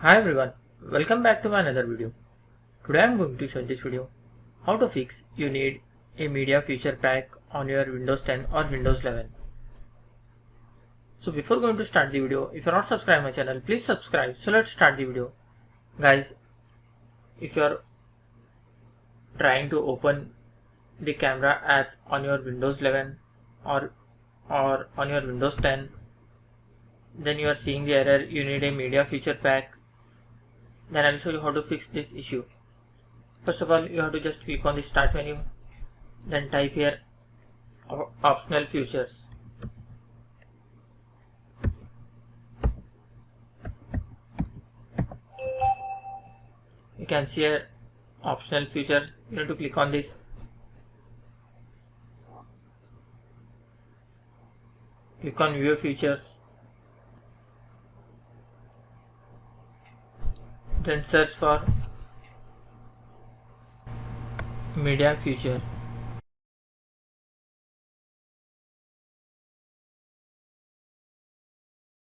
Hi everyone, welcome back to my another video. Today I am going to show in this video how to fix you need a media feature pack on your Windows 10 or Windows 11. So before going to start the video, if you are not subscribed my channel, please subscribe. So let's start the video. Guys, if you are trying to open the camera app on your Windows 11 or on your Windows 10, then you are seeing the error you need a media feature pack. Then I will show you how to fix this issue. First of all, you have to just click on the start menu, then type here optional features. You can see here optional features. You need to click on this. Click on view features. Then search for media feature.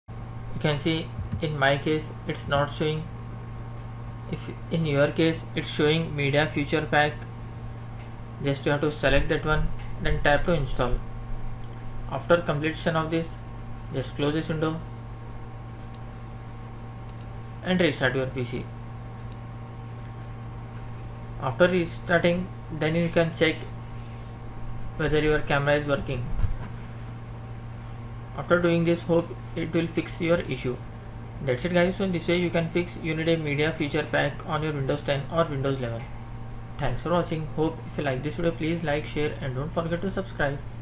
You can see in my case it's not showing. If in your case it's showing media feature pack, just you have to select that one, then tap to install. After completion of this, just close this window and restart your PC. After restarting, then you can check whether your camera is working. After doing this, hope it will fix your issue. That's it guys. So in this way you can fix you need a media feature pack on your Windows 10 or Windows 11. Thanks for watching. Hope if you like this video, please like, share and don't forget to subscribe.